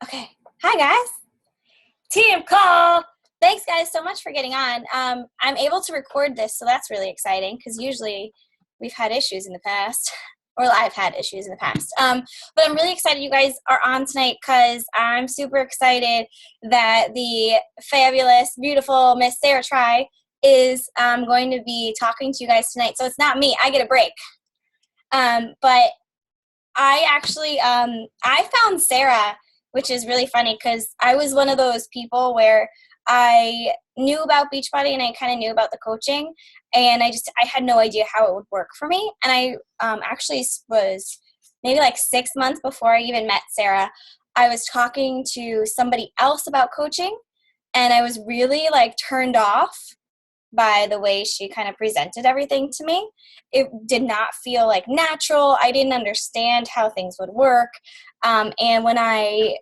Okay. Hi, guys. Team call. Thanks, guys, so much for getting on. I'm able to record this, so that's really exciting because usually we've had issues in the past, or I've had issues in the past. But I'm really excited you guys are on tonight because I'm super excited that the fabulous, beautiful Miss Sarah Try is going to be talking to you guys tonight. So it's not me. I get a break. But I actually, I found Sarah, which is really funny because I was one of those people where I knew about Beachbody and I kind of knew about the coaching, and I had no idea how it would work for me. And I actually was maybe like 6 months before I even met Sarah, I was talking to somebody else about coaching, and I was really like turned off by the way she kind of presented everything to me. It did not feel like natural. I didn't understand how things would work. And when I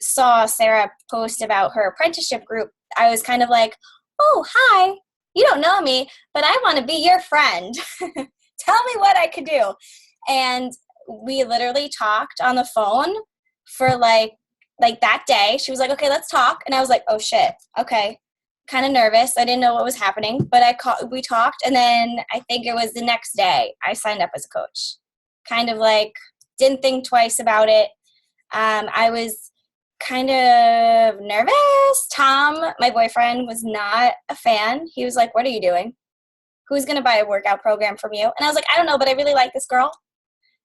saw Sarah post about her apprenticeship group, I was kind of like, oh, hi, you don't know me, but I want to be your friend. Tell me what I could do. And we literally talked on the phone for like that day. She was like, okay, let's talk. And I was like, oh shit, okay. Kind of nervous. I didn't know what was happening, but we talked, and then I think it was the next day I signed up as a coach. Kind of like didn't think twice about it. I was kind of nervous. Tom, my boyfriend, was not a fan. He was like, what are you doing? Who's going to buy a workout program from you? And I was like, I don't know, but I really like this girl.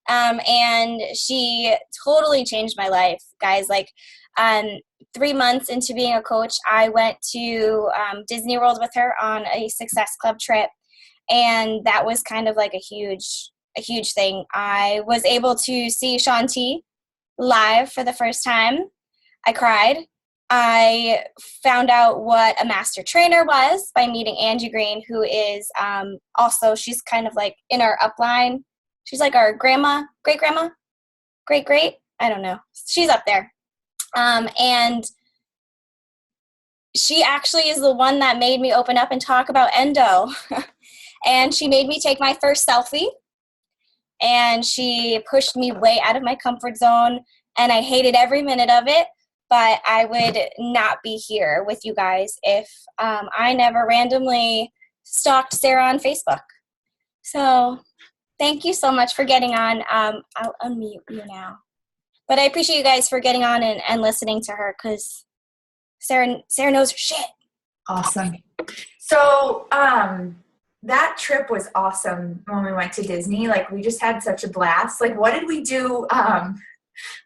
And she totally changed my life, guys. Like, 3 months into being a coach, I went to Disney World with her on a Success Club trip, and that was kind of like a huge thing. I was able to see Shaun T live for the first time. I cried. I found out what a master trainer was by meeting Angie Green, who is also, she's kind of like in our upline. She's like our grandma, great-grandma, great, I don't know. She's up there. And she actually is the one that made me open up and talk about endo. And she made me take my first selfie. And she pushed me way out of my comfort zone. And I hated every minute of it. But I would not be here with you guys if I never randomly stalked Sarah on Facebook. So thank you so much for getting on. I'll unmute you now. But I appreciate you guys for getting on and listening to her because Sarah knows her shit. Awesome. So that trip was awesome when we went to Disney. Like, we just had such a blast. Like, what did we do?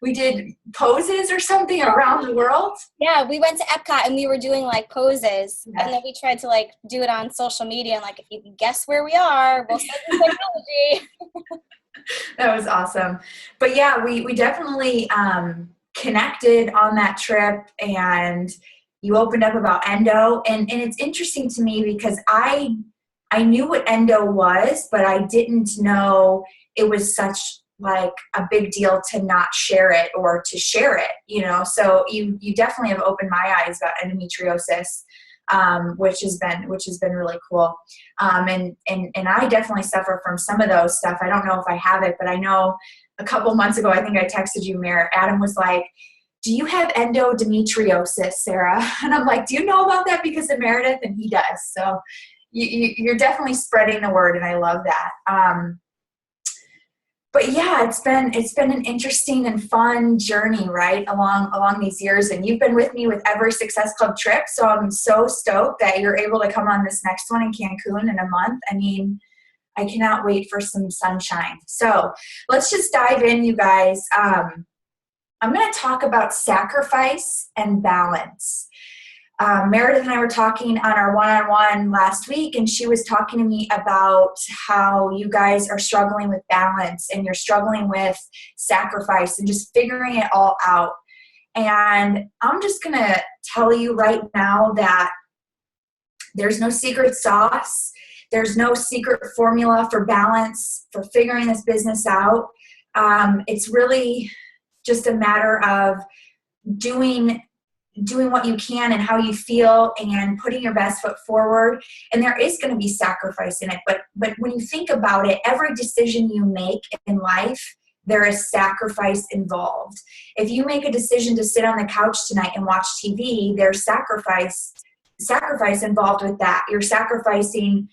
We did poses or something around the world. Yeah, we went to Epcot and we were doing like poses, and then we tried to like do it on social media and like, if you can guess where we are, we'll send you technology. That was awesome. But yeah, we definitely connected on that trip, and you opened up about endo, and it's interesting to me because I knew what endo was, but I didn't know it was such like a big deal to not share it or to share it, you know. So you definitely have opened my eyes about endometriosis, which has been really cool. And I definitely suffer from some of those stuff. I don't know if I have it, but I know a couple months ago, I think I texted you, Mare. Adam was like, do you have endometriosis, Sarah? And I'm like, do you know about that because of Meredith? And he does. So you're definitely spreading the word, and I love that. But yeah, it's been an interesting and fun journey, right, along these years. And you've been with me with every Success Club trip, so I'm so stoked that you're able to come on this next one in Cancun in a month. I mean, I cannot wait for some sunshine. So let's just dive in, you guys. I'm going to talk about sacrifice and balance. Meredith and I were talking on our one-on-one last week, and she was talking to me about how you guys are struggling with balance and you're struggling with sacrifice and just figuring it all out. And I'm just going to tell you right now that there's no secret sauce. There's no secret formula for balance, for figuring this business out. It's really just a matter of doing what you can and how you feel and putting your best foot forward. And there is going to be sacrifice in it. But when you think about it, every decision you make in life there is sacrifice involved. If you make a decision to sit on the couch tonight and watch TV, there's sacrifice involved with that. You're sacrificing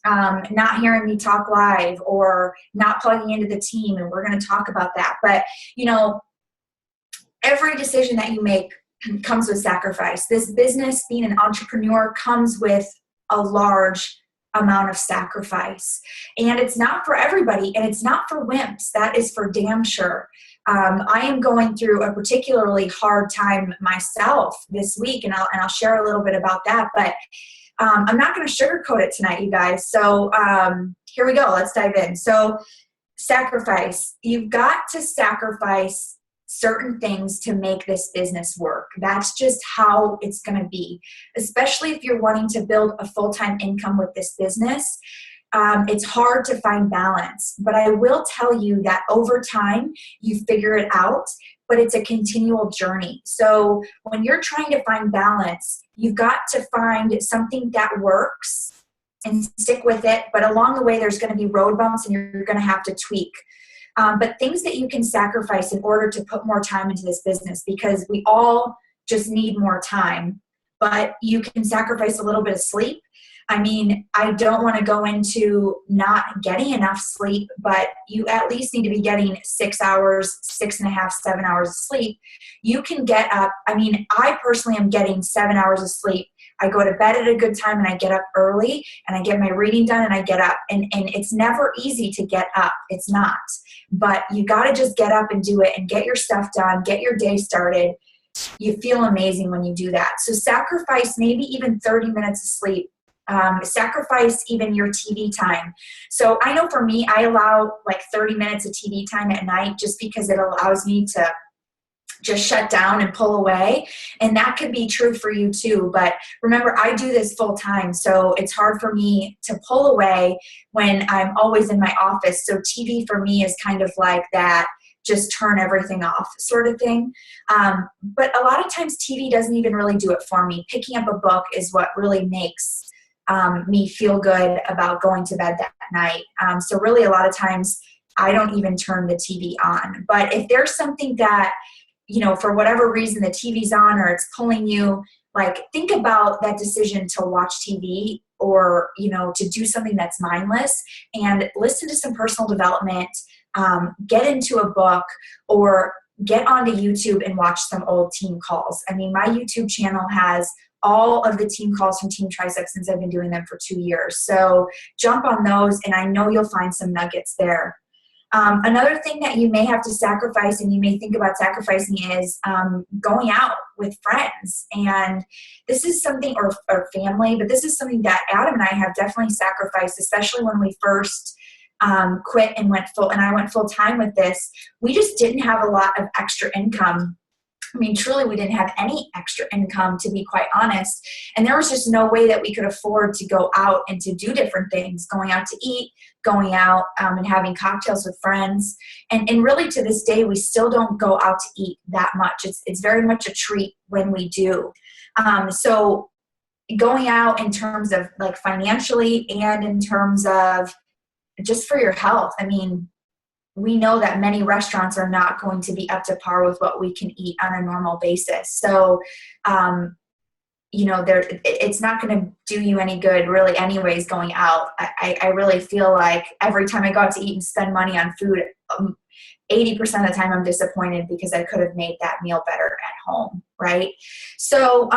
not hearing me talk live or not plugging into the team, and we're going to talk about that. But, every decision that you make comes with sacrifice. This business, being an entrepreneur, comes with a large amount of sacrifice. And it's not for everybody, and it's not for wimps. That is for damn sure. I am going through a particularly hard time myself this week, and I'll share a little bit about that. But I'm not going to sugarcoat it tonight, you guys. So here we go. Let's dive in. So sacrifice. You've got to sacrifice certain things to make this business work. That's just how it's going to be, especially if you're wanting to build a full-time income with this business. It's hard to find balance, but I will tell you that over time, you figure it out, but it's a continual journey. So when you're trying to find balance, you've got to find something that works and stick with it. But along the way, there's going to be road bumps and you're going to have to tweak. But things that you can sacrifice in order to put more time into this business, because we all just need more time, but you can sacrifice a little bit of sleep. I mean, I don't want to go into not getting enough sleep, but you at least need to be getting 6 hours, 6.5, 7 hours of sleep. You can get up. I mean, I personally am getting 7 hours of sleep. I go to bed at a good time and I get up early and I get my reading done and I get up. And it's never easy to get up. It's not. But you got to just get up and do it and get your stuff done, get your day started. You feel amazing when you do that. So sacrifice maybe even 30 minutes of sleep. Sacrifice even your TV time. So I know for me, I allow like 30 minutes of TV time at night just because it allows me to just shut down and pull away. And that could be true for you too. But remember, I do this full time. So it's hard for me to pull away when I'm always in my office. So TV for me is kind of like that, just turn everything off sort of thing. But a lot of times TV doesn't even really do it for me. Picking up a book is what really makes me feel good about going to bed that night. So really a lot of times I don't even turn the TV on. But if there's something that, for whatever reason the TV's on or it's pulling you, like think about that decision to watch TV or, to do something that's mindless and listen to some personal development, get into a book or get onto YouTube and watch some old team calls. I mean, my YouTube channel has all of the team calls from Team Tricep since I've been doing them for 2 years. So jump on those and I know you'll find some nuggets there. Another thing that you may have to sacrifice and you may think about sacrificing is going out with friends. And this is something, or family, but this is something that Adam and I have definitely sacrificed, especially when we first quit and I went full time with this. We just didn't have a lot of extra income. I mean, truly, we didn't have any extra income, to be quite honest. And there was just no way that we could afford to go out and to do different things, going out to eat, going out and having cocktails with friends. And really to this day, we still don't go out to eat that much. It's very much a treat when we do. So going out in terms of like financially and in terms of just for your health, I mean, we know that many restaurants are not going to be up to par with what we can eat on a normal basis. So, it's not going to do you any good really anyways going out. I really feel like every time I go out to eat and spend money on food, 80% of the time I'm disappointed because I could have made that meal better at home, right? So,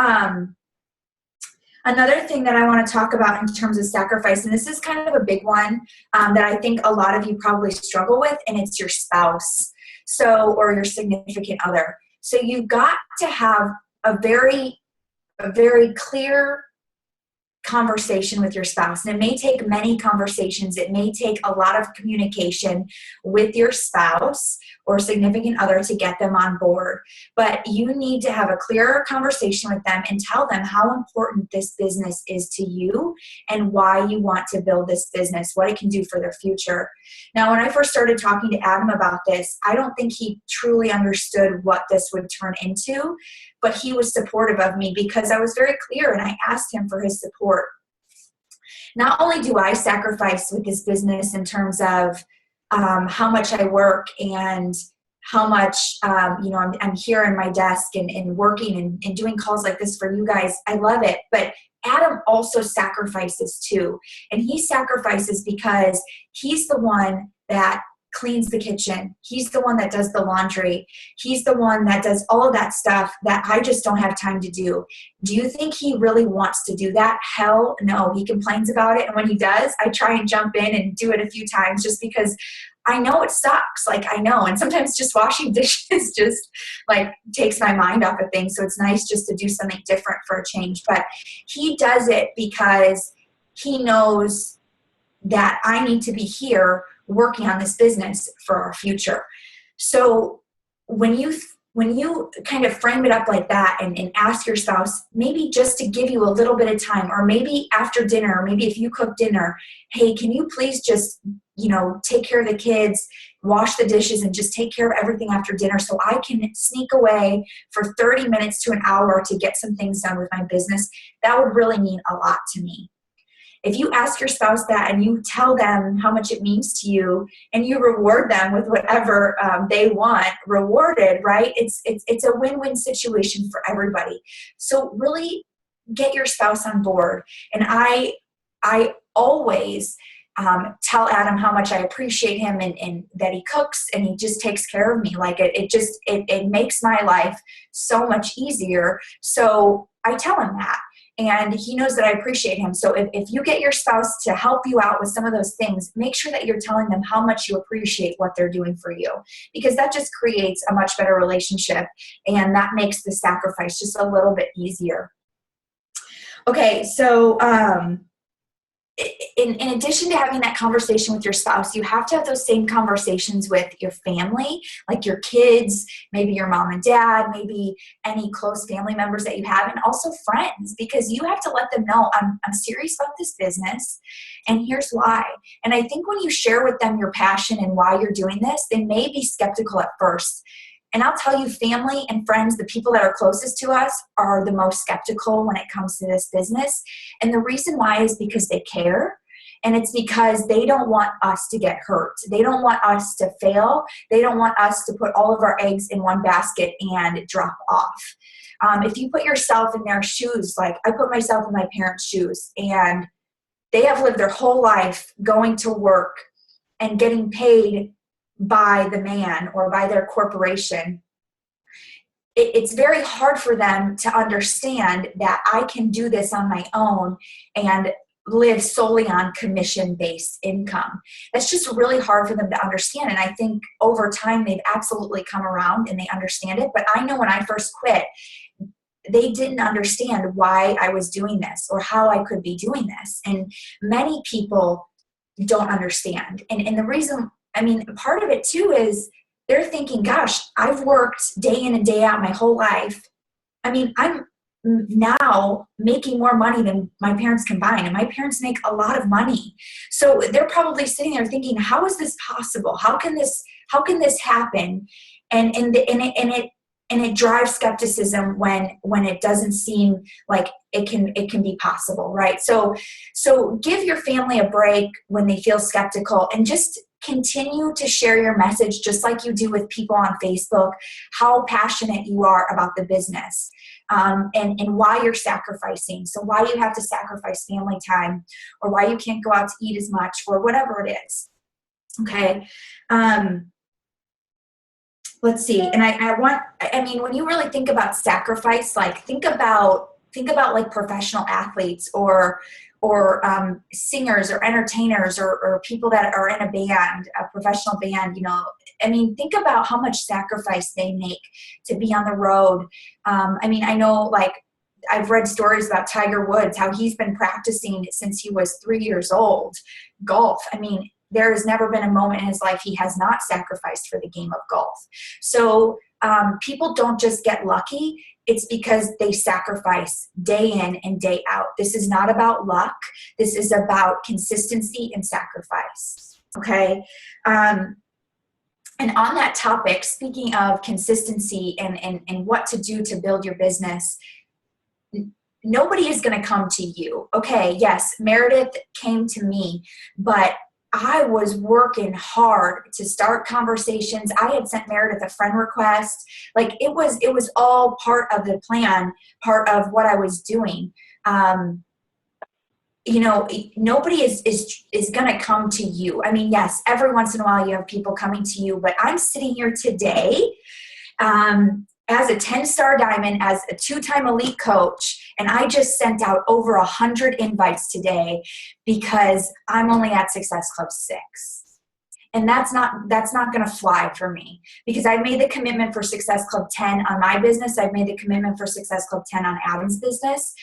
another thing that I want to talk about in terms of sacrifice, and this is kind of a big one that I think a lot of you probably struggle with, and it's your spouse, or your significant other. So you've got to have a very clear conversation with your spouse. And it may take many conversations. It may take a lot of communication with your spouse or significant other to get them on board. But you need to have a clearer conversation with them and tell them how important this business is to you and why you want to build this business, what it can do for their future. Now, when I first started talking to Adam about this, I don't think he truly understood what this would turn into, but he was supportive of me because I was very clear and I asked him for his support. Not only do I sacrifice with this business in terms of how much I work and how much, I'm here in my desk and working and doing calls like this for you guys. I love it. But Adam also sacrifices too. And he sacrifices because he's the one that cleans the kitchen. He's the one that does the laundry. He's the one that does all of that stuff that I just don't have time to do. Do you think he really wants to do that? Hell no. He complains about it. And when he does, I try and jump in and do it a few times just because I know it sucks. Like, I know. And sometimes just washing dishes just like takes my mind off of things. So it's nice just to do something different for a change. But he does it because he knows that I need to be here working on this business for our future. So when you kind of frame it up like that and ask your spouse, maybe just to give you a little bit of time, or maybe after dinner, or maybe if you cook dinner, hey, can you please just, take care of the kids, wash the dishes, and just take care of everything after dinner so I can sneak away for 30 minutes to an hour to get some things done with my business. That would really mean a lot to me. If you ask your spouse that and you tell them how much it means to you and you reward them with whatever they want rewarded, right? It's a win-win situation for everybody. So really get your spouse on board. And I always tell Adam how much I appreciate him and that he cooks and he just takes care of me. Like it makes my life so much easier. So I tell him that. And he knows that I appreciate him. So if you get your spouse to help you out with some of those things, make sure that you're telling them how much you appreciate what they're doing for you, because that just creates a much better relationship and that makes the sacrifice just a little bit easier. Okay, so in addition to having that conversation with your spouse, you have to have those same conversations with your family, like your kids, maybe your mom and dad, maybe any close family members that you have, and also friends, because you have to let them know I'm serious about this business and here's why. And I think when you share with them your passion and why you're doing this, they may be skeptical at first. And I'll tell you, family and friends, the people that are closest to us, are the most skeptical when it comes to this business. And the reason why is because they care. And it's because they don't want us to get hurt. They don't want us to fail. They don't want us to put all of our eggs in one basket and drop off. If you put yourself in their shoes, like I put myself in my parents' shoes, and they have lived their whole life going to work and getting paid by the man or by their corporation, it's very hard for them to understand that I can do this on my own and live solely on commission-based income. That's just really hard for them to understand. And I think over time, they've absolutely come around and they understand it. But I know when I first quit, they didn't understand why I was doing this or how I could be doing this. And many people don't understand. And the reason, part of it too is they're thinking, gosh, I've worked day in and day out my whole life. I'm now making more money than my parents combined, and my parents make a lot of money. So they're probably sitting there thinking, how is this possible? How can this happen? And it drives skepticism when it doesn't seem like it can be possible, right? So give your family a break when they feel skeptical, and just continue to share your message just like you do with people on Facebook, how passionate you are about the business, and why you're sacrificing. So why you have to sacrifice family time, or why you can't go out to eat as much, or whatever it is. Okay. Let's see. And when you really think about sacrifice, like think about like professional athletes or singers or entertainers or people that are in a band, a professional band, think about how much sacrifice they make to be on the road. I know, like, I've read stories about Tiger Woods, how he's been practicing since he was 3 years old, golf. There has never been a moment in his life he has not sacrificed for the game of golf. So people don't just get lucky. It's because they sacrifice day in and day out. This is not about luck. This is about consistency and sacrifice. Okay. And on that topic, speaking of consistency and what to do to build your business, nobody is going to come to you. Okay, yes, Meredith came to me, but I was working hard to start conversations. I had sent Meredith a friend request. Like it was all part of the plan, part of what I was doing. You know, nobody is going to come to you. I mean, yes, every once in a while you have people coming to you, but I'm sitting here today as a 10-star diamond, as a 2-time elite coach, and I just sent out over 100 invites today because I'm only at Success Club 6. And that's not going to fly for me, because I've made the commitment for Success Club 10 on my business. I've made the commitment for Success Club 10 on Adam's business.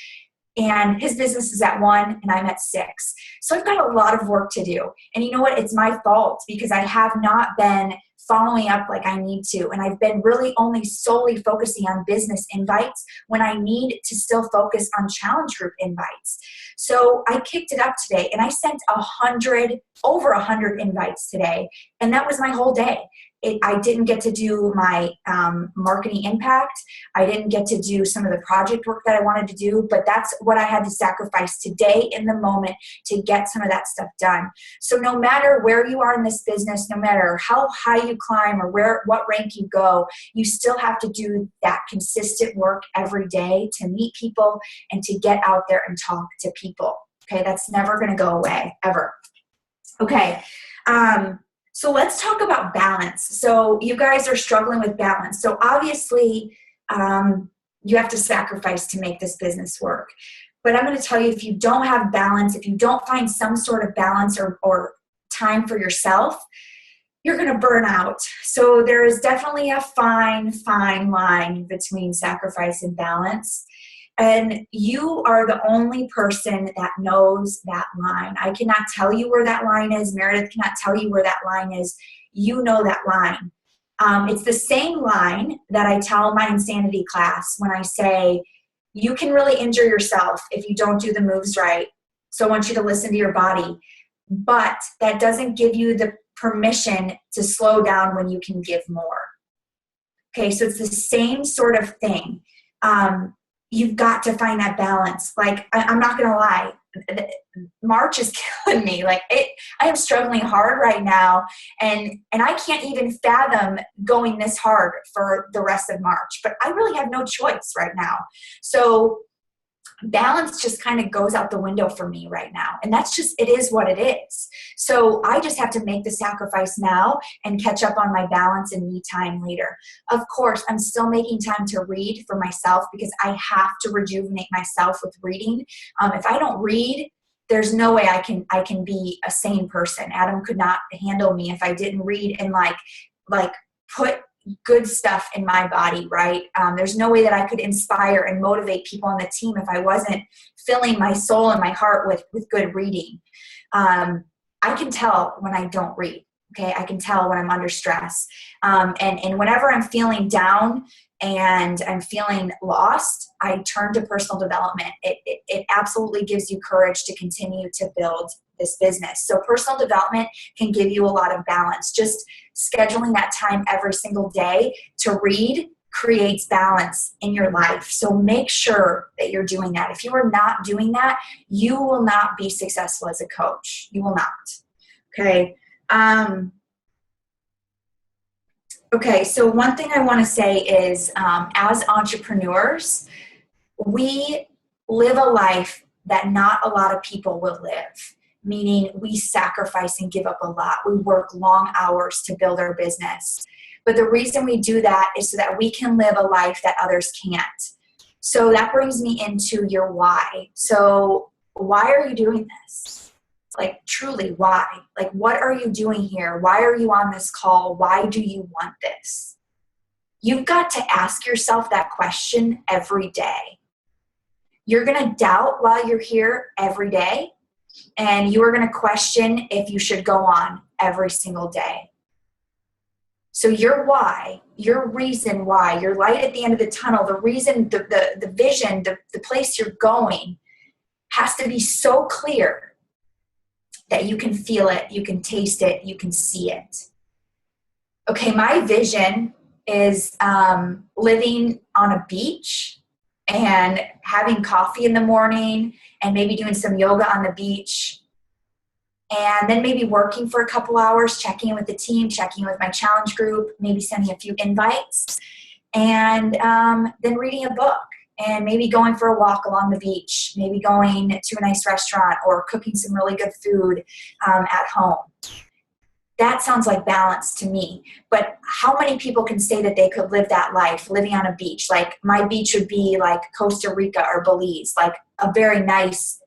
And his business is at 1 and I'm at 6. So I've got a lot of work to do. And you know what? It's my fault because I have not been following up like I need to. And I've been really only solely focusing on business invites when I need to still focus on challenge group invites. So I kicked it up today and I sent over 100 invites today. And that was my whole day. I didn't get to do my marketing impact. I didn't get to do some of the project work that I wanted to do, but that's what I had to sacrifice today in the moment to get some of that stuff done. So no matter where you are in this business, no matter how high you climb or what rank you go, you still have to do that consistent work every day to meet people and to get out there and talk to people. Okay, that's never going to go away, ever. Okay. So let's talk about balance. So you guys are struggling with balance. So obviously, you have to sacrifice to make this business work. But I'm going to tell you, if you don't have balance, if you don't find some sort of balance or time for yourself, you're going to burn out. So there is definitely a fine line between sacrifice and balance. And you are the only person that knows that line. I cannot tell you where that line is. Meredith cannot tell you where that line is. You know that line. It's the same line that I tell my insanity class when I say, you can really injure yourself if you don't do the moves right. So I want you to listen to your body. But that doesn't give you the permission to slow down when you can give more. Okay, so it's the same sort of thing. You've got to find that balance. Like, I'm not going to lie. March is killing me. Like, I am struggling hard right now. And I can't even fathom going this hard for the rest of March. But I really have no choice right now. So balance just kind of goes out the window for me right now. And that's just, it is what it is. So I just have to make the sacrifice now and catch up on my balance and me time later. Of course, I'm still making time to read for myself because I have to rejuvenate myself with reading. If I don't read, there's no way I can be a sane person. Adam could not handle me if I didn't read and like put good stuff in my body, right? There's no way that I could inspire and motivate people on the team if I wasn't filling my soul and my heart with good reading. I can tell when I don't read. Okay, I can tell when I'm under stress. And whenever I'm feeling down and I'm feeling lost, I turn to personal development. It absolutely gives you courage to continue to build this business. So personal development can give you a lot of balance. Just scheduling that time every single day to read creates balance in your life. So make sure that you're doing that. If you are not doing that, you will not be successful as a coach. You will not. Okay. Okay, so one thing I want to say is as entrepreneurs, we live a life that not a lot of people will live, meaning we sacrifice and give up a lot. We work long hours to build our business. But the reason we do that is so that we can live a life that others can't. So that brings me into your why. So why are you doing this? Like, truly, why? Like, what are you doing here? Why are you on this call? Why do you want this? You've got to ask yourself that question every day. You're going to doubt while you're here every day, and you are going to question if you should go on every single day. So your why, your reason why, your light at the end of the tunnel, the reason, the vision, the place you're going has to be so clear that you can feel it, you can taste it, you can see it. Okay, my vision is living on a beach and having coffee in the morning and maybe doing some yoga on the beach and then maybe working for a couple hours, checking in with the team, checking in with my challenge group, maybe sending a few invites, and then reading a book, and maybe going for a walk along the beach, maybe going to a nice restaurant or cooking some really good food at home. That sounds like balance to me. But how many people can say that they could live that life, living on a beach? Like my beach would be like Costa Rica or Belize, like a very nice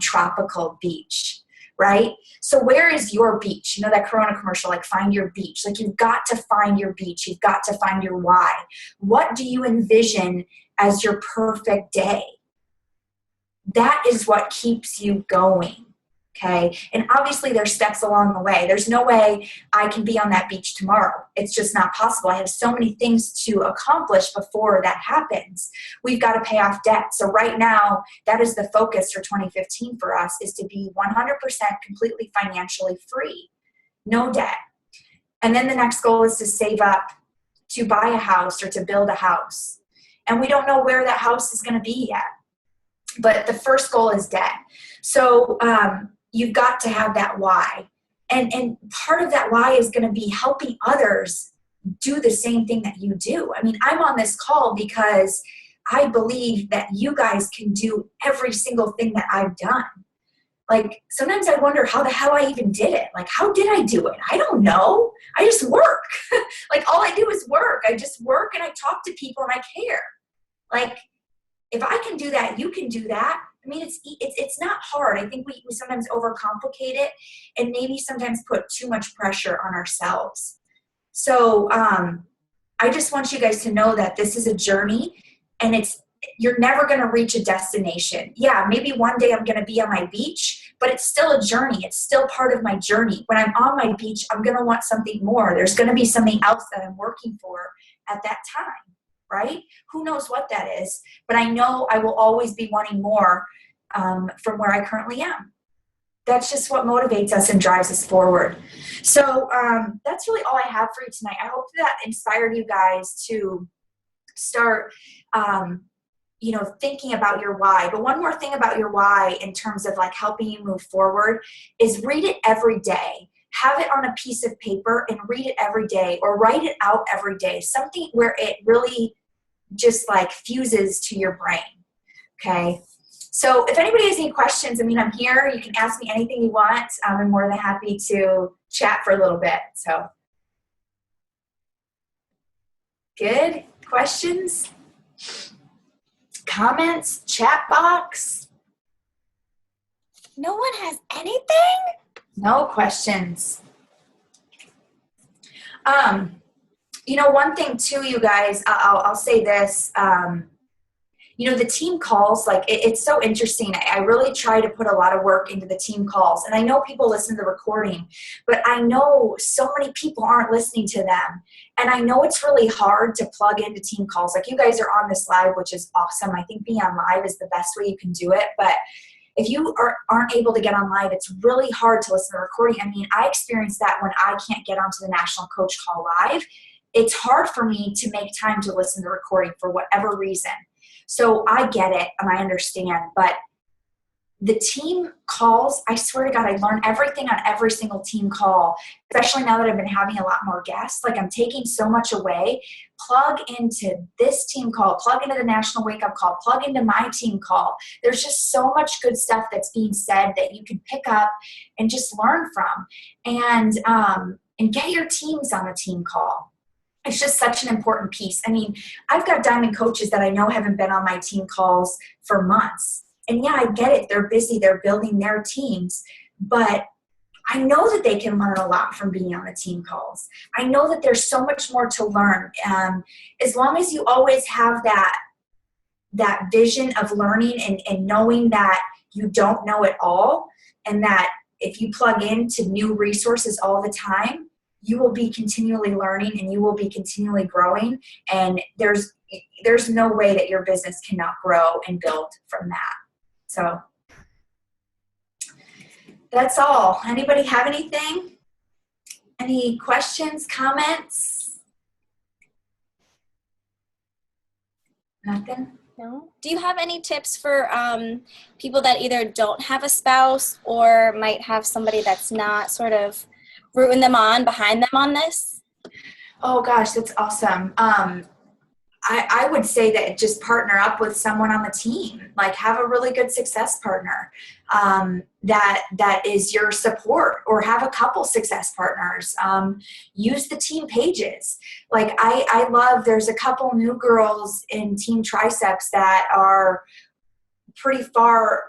tropical beach, right? So where is your beach? You know that Corona commercial, like find your beach. Like you've got to find your beach. You've got to find your why. What do you envision as your perfect day? That is what keeps you going. Okay. And obviously there's steps along the way. There's no way I can be on that beach tomorrow. It's just not possible. I have so many things to accomplish before that happens. We've got to pay off debt. So right now, that is the focus for 2015 for us, is to be 100% completely financially free. No debt. And then the next goal is to save up to buy a house or to build a house. And we don't know where that house is going to be yet. But the first goal is debt. So you've got to have that why. And part of that why is going to be helping others do the same thing that you do. I mean, I'm on this call because I believe that you guys can do every single thing that I've done. Like, sometimes I wonder how the hell I even did it. Like, how did I do it? I don't know. I just work. Like, all I do is work. I just work and I talk to people and I care. Like, if I can do that, you can do that. I mean, it's not hard. I think we sometimes overcomplicate it and maybe sometimes put too much pressure on ourselves. So I just want you guys to know that this is a journey, and you're never going to reach a destination. Yeah, maybe one day I'm going to be on my beach, but it's still a journey. It's still part of my journey. When I'm on my beach, I'm going to want something more. There's going to be something else that I'm working for at that time. Right? Who knows what that is, but I know I will always be wanting more from where I currently am. That's just what motivates us and drives us forward. So that's really all I have for you tonight. I hope that inspired you guys to start, thinking about your why. But one more thing about your why in terms of like helping you move forward is read it every day. Have it on a piece of paper and read it every day, or write it out every day. Something where it really just like fuses to your brain. Okay. So if anybody has any questions, I mean, I'm here. You can ask me anything you want. I'm more than happy to chat for a little bit. So good questions, comments, chat box. No one has anything? No questions. One thing too, you guys, I'll say this, the team calls, like it's so interesting. I really try to put a lot of work into the team calls, and I know people listen to the recording, but I know so many people aren't listening to them. And I know it's really hard to plug into team calls. Like you guys are on this live, which is awesome. I think being on live is the best way you can do it. But if you aren't able to get on live, it's really hard to listen to the recording. I mean, I experienced that when I can't get onto the National Coach Call live. It's hard for me to make time to listen to the recording for whatever reason. So I get it and I understand, but the team calls, I swear to God, I learn everything on every single team call, especially now that I've been having a lot more guests. Like I'm taking so much away. Plug into this team call, plug into the National Wake Up Call, plug into my team call. There's just so much good stuff that's being said that you can pick up and just learn from, and get your teams on the team call. It's just such an important piece. I mean, I've got diamond coaches that I know haven't been on my team calls for months. And yeah, I get it. They're busy. They're building their teams. But I know that they can learn a lot from being on the team calls. I know that there's so much more to learn. As long as you always have that vision of learning and knowing that you don't know it all, and that if you plug into new resources all the time, you will be continually learning and you will be continually growing. And there's no way that your business cannot grow and build from that. So that's all. Anybody have anything? Any questions, comments? Nothing? No. Do you have any tips for people that either don't have a spouse or might have somebody that's not sort of rooting them on behind them on this? Oh gosh, that's awesome. I would say that just partner up with someone on the team, like have a really good success partner that is your support, or have a couple success partners. Use the team pages. Like I love, there's a couple new girls in Team Triceps that are pretty far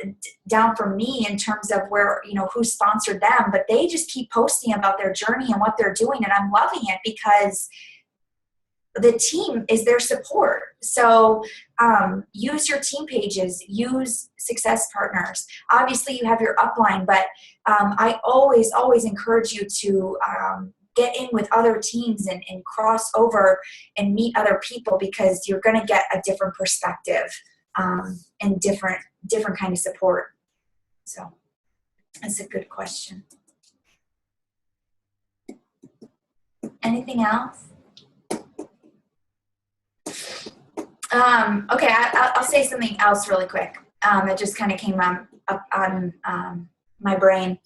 down from me in terms of where, who sponsored them, but they just keep posting about their journey and what they're doing. And I'm loving it because the team is their support. So use your team pages, use success partners. Obviously you have your upline, but I always encourage you to get in with other teams and cross over and meet other people, because you're going to get a different perspective and different kind of support. So that's a good question. Anything else? Okay, I'll say something else really quick. That just kind of came up on my brain.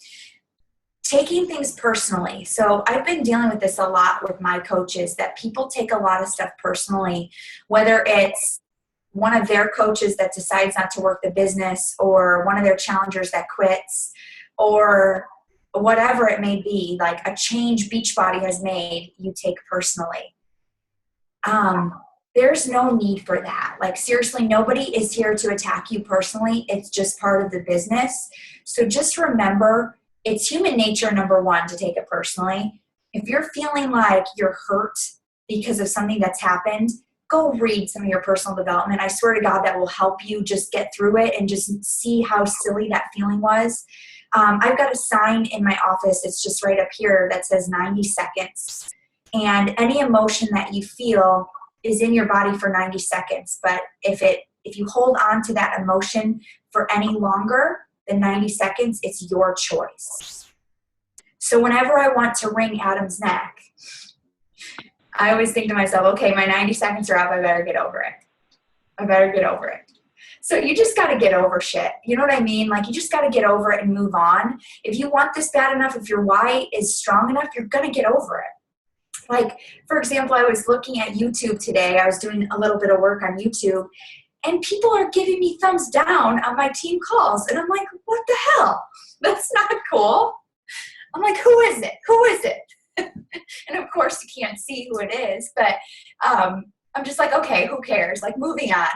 Taking things personally. So I've been dealing with this a lot with my coaches, that people take a lot of stuff personally, whether it's one of their coaches that decides not to work the business, or one of their challengers that quits, or whatever it may be, like a change Beachbody has made, you take personally. There's no need for that. Like seriously, nobody is here to attack you personally. It's just part of the business. So just remember, it's human nature, number one, to take it personally. If you're feeling like you're hurt because of something that's happened, go read some of your personal development. I swear to God, that will help you just get through it and just see how silly that feeling was. I've got a sign in my office, it's just right up here, that says 90 seconds. And any emotion that you feel is in your body for 90 seconds. But if you hold on to that emotion for any longer than 90 seconds, it's your choice. So whenever I want to wring Adam's neck, I always think to myself, okay, my 90 seconds are up. I better get over it. So you just got to get over shit. You know what I mean? Like you just got to get over it and move on. If you want this bad enough, if your why is strong enough, you're going to get over it. Like, for example, I was looking at YouTube today. I was doing a little bit of work on YouTube, and people are giving me thumbs down on my team calls. And I'm like, what the hell? That's not cool. I'm like, who is it? And of course you can't see who it is, but I'm just like, okay, who cares? Like moving on.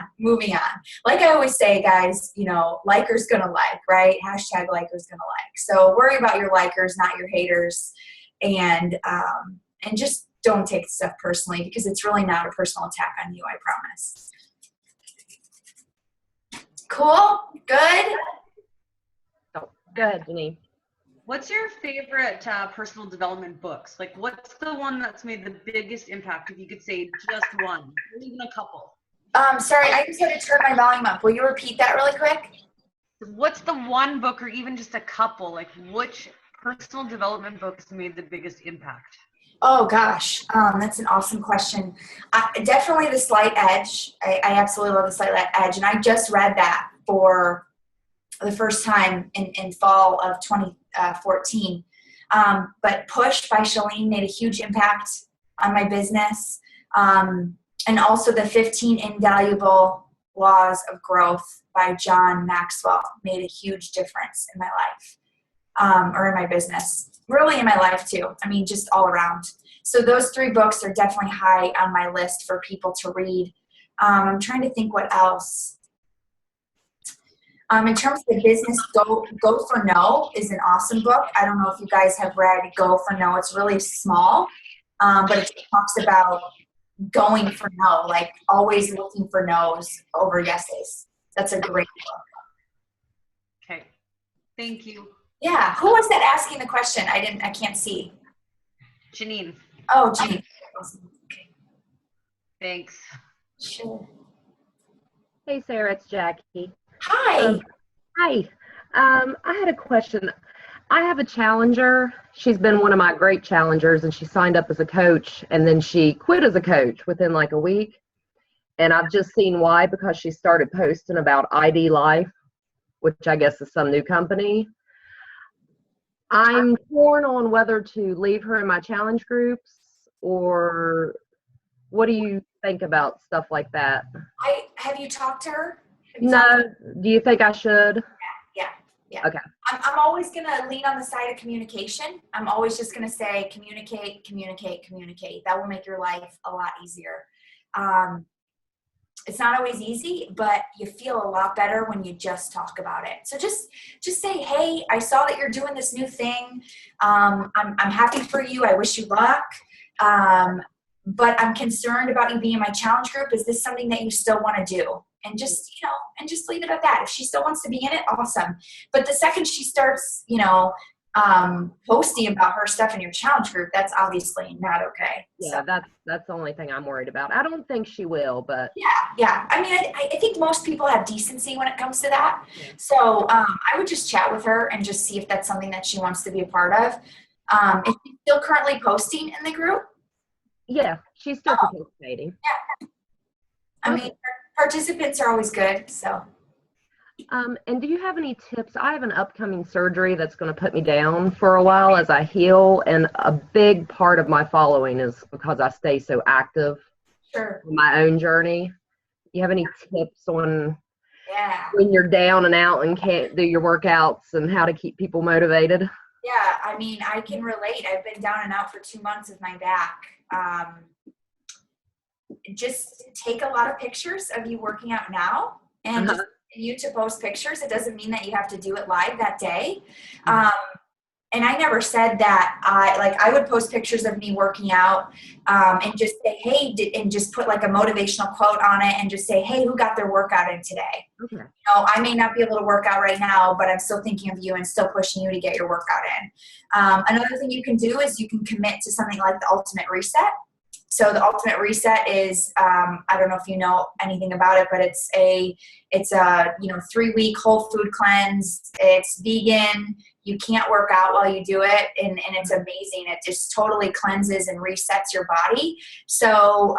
Like I always say, guys, likers gonna like, right? Hashtag likers gonna like. So worry about your likers, not your haters. And just don't take stuff personally, because it's really not a personal attack on you, I promise. Cool? Good? Oh, go ahead, Janine. What's your favorite personal development books? Like, what's the one that's made the biggest impact, if you could say just one, or even a couple? Sorry, I just had to turn my volume up. Will you repeat that really quick? What's the one book, or even just a couple, like which personal development books made the biggest impact? Oh gosh, that's an awesome question. Definitely The Slight Edge. I absolutely love The Slight Edge, and I just read that for the first time in fall of 2014. But Push by Shalene made a huge impact on my business. And also the 15 Invaluable Laws of Growth by John Maxwell made a huge difference in my life, or in my business. Really in my life too. I mean, just all around. So those 3 books are definitely high on my list for people to read. I'm trying to think what else. In terms of the business, Go for No is an awesome book. I don't know if you guys have read Go for No. It's really small, but it talks about going for no, like always looking for no's over yeses. That's a great book. Okay, thank you. Yeah, who was that asking the question? I can't see. Janine. Oh, Janine. Okay. Thanks. Sure. Hey, Sarah, it's Jackie. Hi. Hi. I had a question. I have a challenger. She's been one of my great challengers, and she signed up as a coach, and then she quit as a coach within like a week. And I've just seen why, because she started posting about ID Life, which I guess is some new company. I'm torn on whether to leave her in my challenge groups, or what do you think about stuff like that? Have you talked to her? Have you No. talked to Do you think I should? Yeah. Okay. I'm always going to lean on the side of communication. I'm always just going to say communicate. That will make your life a lot easier. It's not always easy, but you feel a lot better when you just talk about it. So just say, hey, I saw that you're doing this new thing. I'm happy for you. I wish you luck. But I'm concerned about you being in my challenge group. Is this something that you still want to do? And just leave it at that. If she still wants to be in it, awesome. But the second she starts, posting about her stuff in your challenge group, that's obviously not okay. Yeah, so that's the only thing I'm worried about. I don't think she will, but yeah. I mean, I think most people have decency when it comes to that. Yeah. So I would just chat with her and just see if that's something that she wants to be a part of. Is she still currently posting in the group? Yeah, she's still participating. Yeah. I mean, participants are always good, so. And do you have any tips? I have an upcoming surgery that's going to put me down for a while as I heal, and a big part of my following is because I stay so active in my own journey. Do you have any tips on when you're down and out and can't do your workouts and how to keep people motivated? Yeah, I mean, I can relate. I've been down and out for 2 months with my back. Just take a lot of pictures of you working out now and just you to post pictures. It doesn't mean that you have to do it live that day. And I never said that I would post pictures of me working out and just say, hey, and just put like a motivational quote on it and just say, hey, who got their workout in today? Okay. I may not be able to work out right now, but I'm still thinking of you and still pushing you to get your workout in. Another thing you can do is you can commit to something like the Ultimate Reset. So the Ultimate Reset is, I don't know if you know anything about it, but it's a 3-week whole food cleanse. It's vegan. You can't work out while you do it, and it's amazing. It just totally cleanses and resets your body. So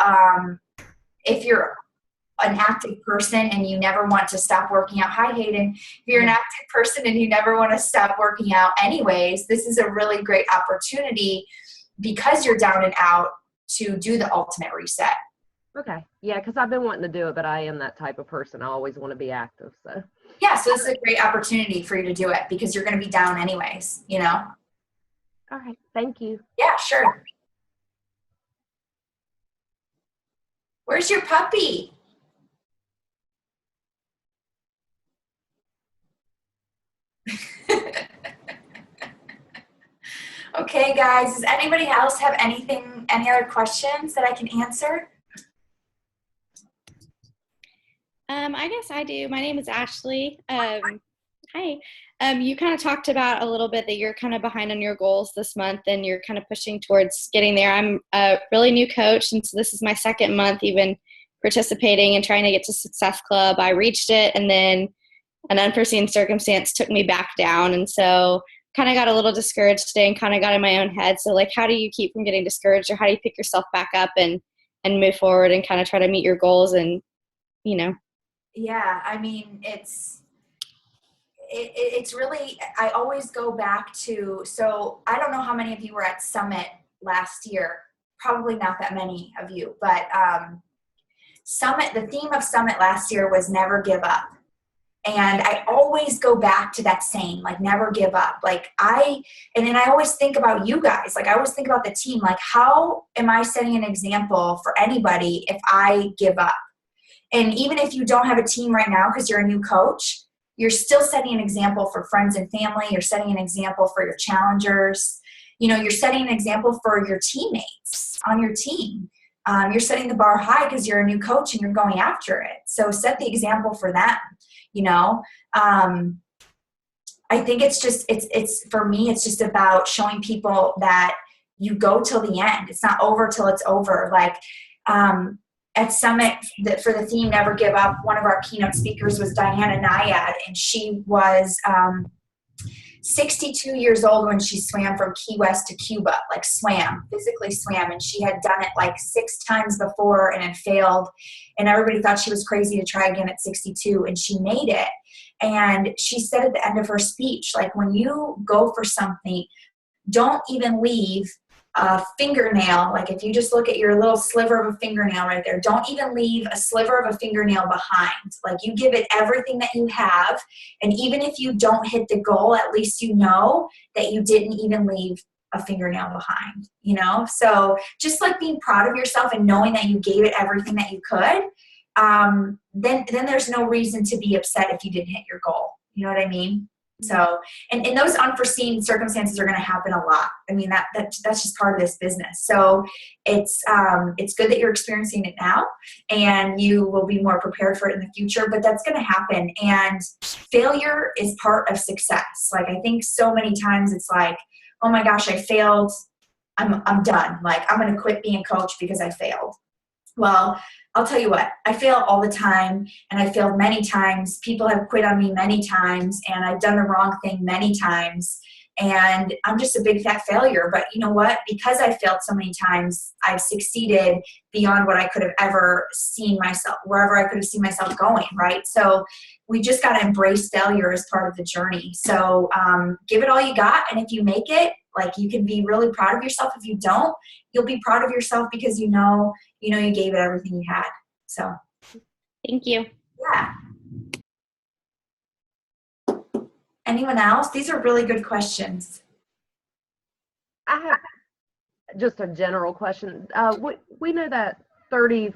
if you're an active person and you never want to stop working out, hi Hayden, if you're an active person and you never want to stop working out anyways, this is a really great opportunity because you're down and out to do the Ultimate Reset. Okay. Yeah, because I've been wanting to do it, but I am that type of person. I always want to be active. So yeah, so this is a great opportunity for you to do it because you're going to be down anyways, All right. Thank you. Yeah, sure. Where's your puppy? Okay, guys, does anybody else have any other questions that I can answer? I guess I do. My name is Ashley. Hi. You kind of talked about a little bit that you're kind of behind on your goals this month and you're kind of pushing towards getting there. I'm a really new coach, and so this is my second month even participating and trying to get to Success Club. I reached it, and then an unforeseen circumstance took me back down, and so kind of got a little discouraged today and kind of got in my own head. So like, how do you keep from getting discouraged, or how do you pick yourself back up and move forward and kind of try to meet your goals and, Yeah, I mean, it's really, I always go back to, so I don't know how many of you were at Summit last year, probably not that many of you, but Summit, the theme of Summit last year was never give up. And I always go back to that saying, like, never give up. And then I always think about you guys. Like, I always think about the team. Like, how am I setting an example for anybody if I give up? And even if you don't have a team right now because you're a new coach, you're still setting an example for friends and family. You're setting an example for your challengers. You're setting an example for your teammates on your team. You're setting the bar high because you're a new coach and you're going after it. So set the example for them. I think it's for me, it's just about showing people that you go till the end. It's not over till it's over. Like, at Summit, for the theme Never Give Up, one of our keynote speakers was Diana Nyad, and she was 62 years old when she swam from Key West to Cuba, like physically swam. And she had done it like 6 times before and had failed. And everybody thought she was crazy to try again at 62, and she made it. And she said at the end of her speech, like, when you go for something, don't even leave a fingernail. Like, if you just look at your little sliver of a fingernail right there, don't even leave a sliver of a fingernail behind. Like, you give it everything that you have. And even if you don't hit the goal, at least you know that you didn't even leave a fingernail behind, you know? So just like being proud of yourself and knowing that you gave it everything that you could, then there's no reason to be upset if you didn't hit your goal. You know what I mean? So, and those unforeseen circumstances are going to happen a lot. I mean, that's just part of this business. So it's good that you're experiencing it now, and you will be more prepared for it in the future, but that's going to happen. And failure is part of success. Like, I think so many times it's like, oh my gosh, I failed. I'm done. Like, I'm going to quit being a coach because I failed. Well, I'll tell you what, I fail all the time, and I failed many times. People have quit on me many times, and I've done the wrong thing many times, and I'm just a big fat failure. But you know what? Because I failed so many times, I've succeeded beyond what I could have ever seen myself, wherever I could have seen myself going, right? So we just got to embrace failure as part of the journey. So give it all you got, and if you make it, like, you can be really proud of yourself. If you don't, you'll be proud of yourself because you know you gave it everything you had. So Thank you. yeah. Anyone else? These are really good questions. I have just a general question. We know that 30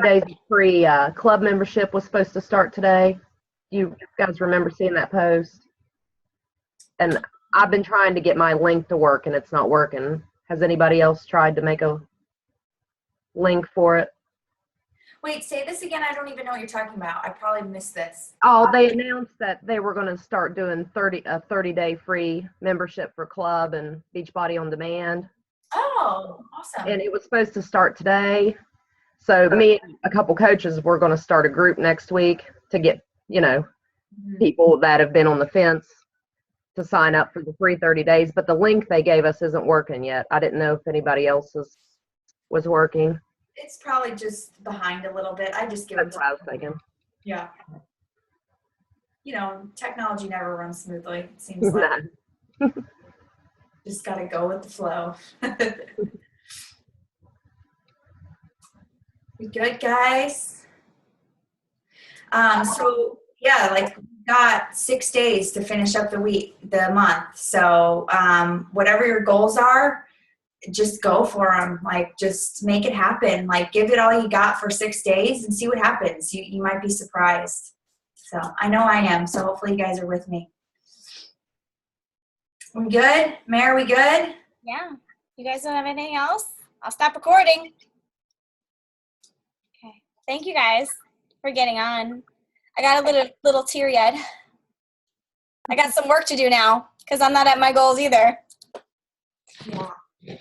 days free club membership was supposed to start today. You guys remember seeing that post? And I've been trying to get my link to work, and it's not working. Has anybody else tried to make a link for it? Wait, say this again. I don't even know what you're talking about. I probably missed this. Oh, they announced that they were going to start doing a 30-day free membership for club and Beachbody on Demand. Oh, awesome. And it was supposed to start today. So me and a couple coaches, we're going to start a group next week to get, people that have been on the fence to sign up for the free 30 days. But the link they gave us isn't working yet. I didn't know if anybody else's was working. It's probably just behind a little bit. I just give That's it what I was thinking. Yeah. Technology never runs smoothly, it seems like. Just got to go with the flow. We good, guys? So yeah, like, we got 6 days to finish up the month. So whatever your goals are, just go for them. Like, just make it happen. Like, give it all you got for 6 days and see what happens. You might be surprised. So I know I am. So hopefully you guys are with me. We good? Mare, we good? Yeah. You guys don't have anything else? I'll stop recording. Okay. Thank you guys for getting on. I got a little teary-eyed. I got some work to do now because I'm not at my goals either. Yeah.